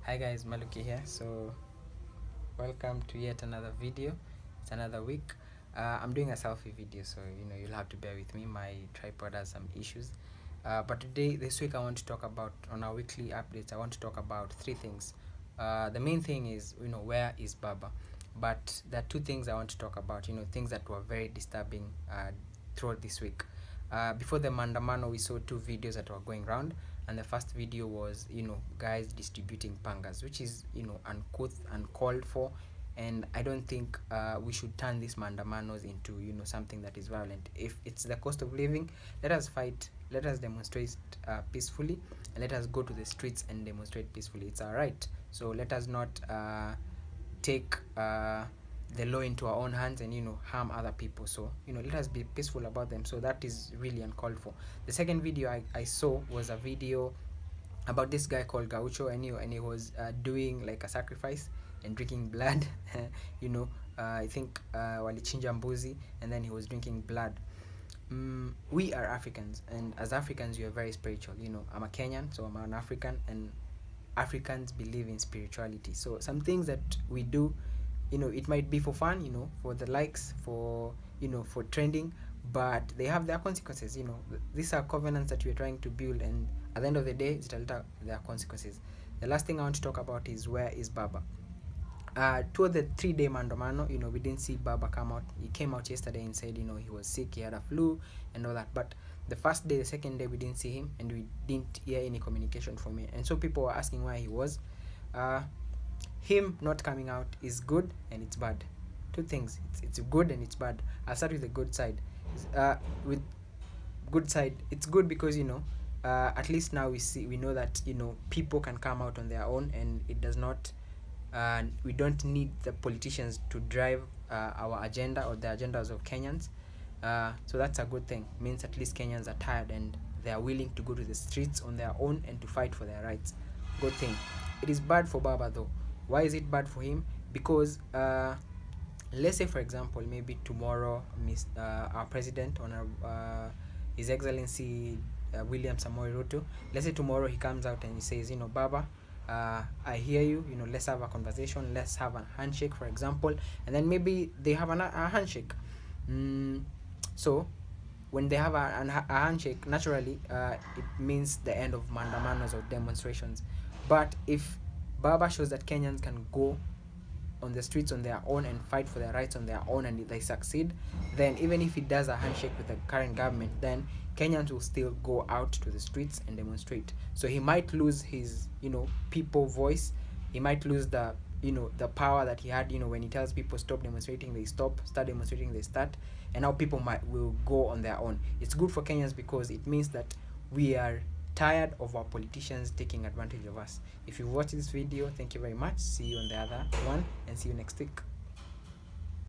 Hi guys, Maluki here. So welcome to yet another video. It's another week. I'm doing a selfie video, so you'll have to bear with me. My tripod has some issues. But this week, I want to talk about, on our weekly updates, I want to talk about three things. The main thing is, where is Baba? But there are two things I want to talk about. Things that were very disturbing throughout this week. Before the Mandamano, we saw two videos that were going around, and the first video was guys distributing pangas, which is uncouth, uncalled for, and I don't think we should turn these Mandamanos into something that is violent. If it's the cost of living, let us fight, let us demonstrate peacefully, and let us go to the streets and demonstrate peacefully. It's our right, so let us not take the law into our own hands and harm other people. So let us be peaceful about them. So that is really uncalled for. The second video I saw was a video about this guy called Gaucho, and he was doing like a sacrifice and drinking blood. I think walichinja mbuzi, and then he was drinking blood. We are Africans, and as Africans we are very spiritual. I'm a Kenyan, so I'm an African, and Africans believe in spirituality. So some things that we do, it might be for fun, for the likes, for trending, but they have their consequences. These are covenants that we're trying to build, and at the end of the day, there are consequences. The last thing I want to talk about is, where is Baba? Toward the 3-day Mandomano, we didn't see Baba come out. He came out yesterday and said, he was sick, he had a flu and all that. But the first day, the second day, we didn't see him, and we didn't hear any communication from him. And so people were asking where he was. Him not coming out is good and it's bad. Two things. It's good and it's bad. I'll start with the good side. With good side, it's good because at least now we know that people can come out on their own, and it does not. We don't need the politicians to drive our agenda or the agendas of Kenyans. So that's a good thing. It means at least Kenyans are tired and they are willing to go to the streets on their own and to fight for their rights. Good thing. It is bad for Baba though. Why is it bad for him? Because let's say, for example, maybe tomorrow our president, His Excellency William Samoei Ruto, let's say tomorrow he comes out and he says, Baba, I hear you, let's have a conversation, let's have a handshake, for example, and then maybe they have a handshake. So when they have a handshake, naturally it means the end of mandamanos or demonstrations. But if Baba shows that Kenyans can go on the streets on their own and fight for their rights on their own, and they succeed, then even if he does a handshake with the current government, then Kenyans will still go out to the streets and demonstrate. So he might lose his people voice. He might lose the the power that he had when he tells people stop demonstrating, they stop, start demonstrating, they start, and now people will go on their own. It's good for Kenyans because it means that we are tired of our politicians taking advantage of us. If you watched this video, thank you very much. See you on the other one, and see you next week.